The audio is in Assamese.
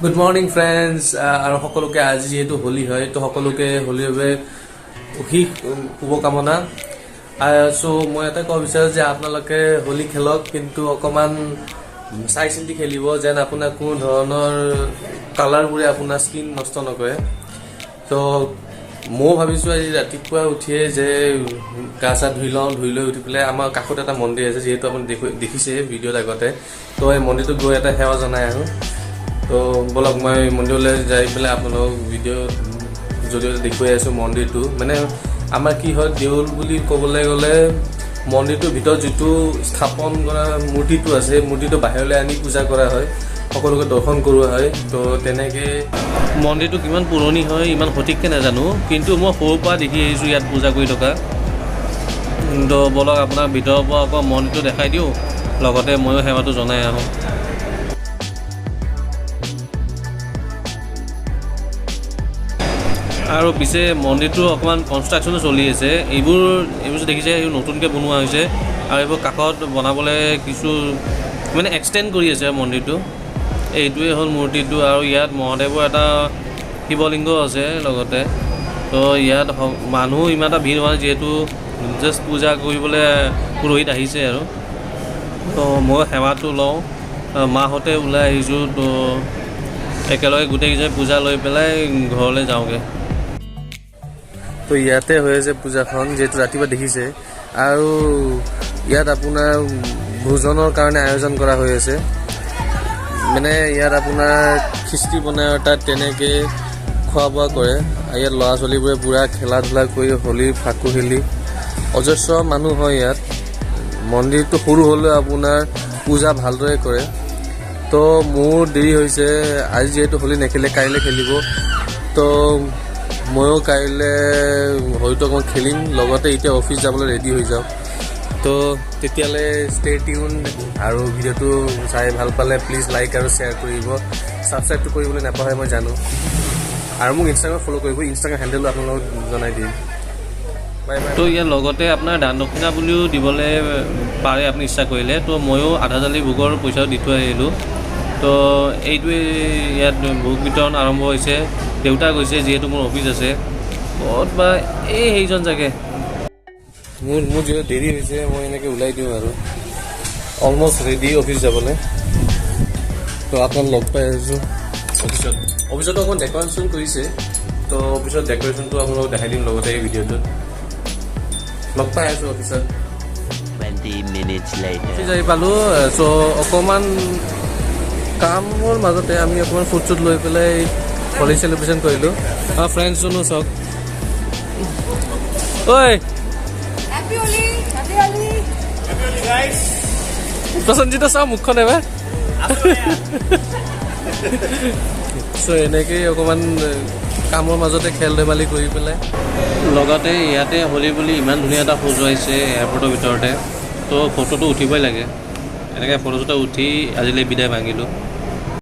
Good morning, friends. আৰু সকলোকে আজি যেহেতু হোলি হয় তো সকলোকে হোলিৰ বাবে অশেষ শুভকামনা। সো মই এটা ক'ব বিচাৰোঁ যে আপোনালোকে হোলি খেলক, কিন্তু অকণমান চাই চিন্তি খেলিব, যেন আপোনাৰ কোনো ধৰণৰ কালাৰবোৰে আপোনাৰ স্কিন নষ্ট নকৰে। তো মই ভাবিছোঁ আজি ৰাতিপুৱা উঠিয়ে যে গা চা ধুই লৈ উঠি পেলাই আমাৰ কাষত এটা মন্দিৰ আছে, যিহেতু আপুনি দেখিছে ভিডিঅ'ত আগতে। তো এই মন্দিৰটোত গৈ এটা সেৱা জনাই আহোঁ। তো বলক মই মন্দিৰলৈ যাই পেলাই আপোনালোকক ভিডিঅ' জৰিয়তে দেখুৱাই আছোঁ মন্দিৰটো। মানে আমাৰ কি হয়, দেউল বুলি ক'বলৈ গ'লে মন্দিৰটোৰ ভিতৰত যিটো স্থাপন কৰা মূৰ্তিটো আছে, সেই মূৰ্তিটো বাহিৰলৈ আনি পূজা কৰা হয়, সকলোকে দৰ্শন কৰোৱা হয়। তো তেনেকৈ মন্দিৰটো কিমান পুৰণি হয় ইমান সঠিককৈ নাজানো, কিন্তু মই সৰুৰ পৰা দেখি আহিছোঁ ইয়াত পূজা কৰি থকা। তো বলক আপোনাক ভিতৰৰ পৰা আকৌ মন্দিৰটো দেখাই দিওঁ, লগতে ময়ো সেৱাটো জনাই আহোঁ। আৰু পিছে মন্দিৰটো অকণমান কনষ্ট্ৰাকশ্যনো চলি আছে। এইবোৰ দেখিছে, এইবোৰ নতুনকৈ বনোৱা হৈছে, আৰু এইবোৰ কাষত বনাবলৈ কিছু মানে এক্সটেণ্ড কৰি আছে মন্দিৰটো। এইটোৱে হ'ল মূৰ্তিটো, আৰু ইয়াত মহাদেৱৰ এটা শিৱলিংগ আছে লগতে। তো ইয়াত মানুহ ইমান এটা ভিৰ হোৱা নাই, যিহেতু জাষ্ট পূজা কৰিবলৈ পুৰোহিত আহিছে আৰু। তো মই সেৱাটো লওঁ, মাহঁতে ওলাই আহিছোঁ। তো একেলগে গোটেইকেইজনে পূজা লৈ পেলাই ঘৰলৈ যাওঁগৈ। তো ইয়াতে হৈ আছে পূজাখন, যিহেতু ৰাতিপুৱা দেখিছে। আৰু ইয়াত আপোনাৰ ভোজনৰ কাৰণে আয়োজন কৰা হৈ আছে। মানে ইয়াত আপোনাৰ খিচিৰি বনাই, তাত তেনেকৈ খোৱা বোৱা কৰে। ইয়াত ল'ৰা ছোৱালীবোৰে পূৰা খেলা ধূলা কৰি হোলীৰ ফাকু খেলি অজস্ৰ মানুহ হয় ইয়াত। মন্দিৰটো সৰু হ'লেও আপোনাৰ পূজা ভালদৰে কৰে। তো মোৰ দেৰি হৈছে, আজি যিহেতু হোলী নেখেলে, কাইলৈ খেলিব। তো ময়ো কাইলৈ হয়তো অকণমান খেলিম, লগতে এতিয়া অফিচ যাবলৈ ৰেডি হৈ যাওঁ। তো তেতিয়ালৈ ষ্টে টিউন, আৰু ভিডিঅ'টো চাই ভাল পালে প্লিজ লাইক আৰু শ্বেয়াৰ কৰিব, ছাবস্ক্ৰাইবটো কৰিবলৈ নাপাহৰে মই জানো। আৰু মোক ইনষ্টাগ্ৰামত ফ'ল' কৰিব, ইনষ্টাগ্ৰাম হেণ্ডেলো আপোনালোকক জনাই দিম। Bye bye. তো ইয়াৰ লগতে আপোনাৰ দান দক্ষিণা বুলিও দিবলৈ পাৰে আপুনি ইচ্ছা কৰিলে। তো ময়ো আধা জালি ভোগৰ পইচাও দি থৈ আহিলোঁ। তো এইটোৱে ইয়াত ভোগ বিতৰণ আৰম্ভ হৈছে। দেউতা গৈছে, যিহেতু মোৰ অফিচ আছে। ক'ত বা সেইজন চাগে। মোৰ যিহেতু দেৰি হৈছে, মই এনেকৈ ওলাই দিওঁ আৰু অলমষ্ট ৰেডি অফিচ যাবলৈ। তো আপোনাক লগ পাই আছোঁ অফিচতো অকণমান ডেক'ৰেশ্যন কৰিছে। তো অফিচত ডেক'ৰেশ্যনটো আপোনালোকক দেখাই দিম লগতে এই ভিডিঅ'টোত। লগ পাই আছোঁ অফিচত। 20 minutes later. অফিচ আহি পালোঁ। চ' অকণমান কামৰ মাজতে আমি অকণমান ফুড চুট লৈ পেলাই হোলী চেলিব্ৰেশ্যন কৰিলোঁ। আমাৰ ফ্ৰেণ্ডছজনো চাওক। ঐ প্ৰসঞ্জিত চাওঁ মুখখন এবাৰ। চ' এনেকেই অকণমান কামৰ মাজতে খেল ধেমালি কৰি পেলাই, লগতে ইয়াতে হোলী বুলি ইমান ধুনীয়া এটা সজোৱাইছে এয়াৰপৰ্টৰ ভিতৰতে। তো ফটোটো উঠিবই লাগে। এনেকৈ ফটো চটো উঠি আজিলৈ বিদায় ভাঙিলোঁ।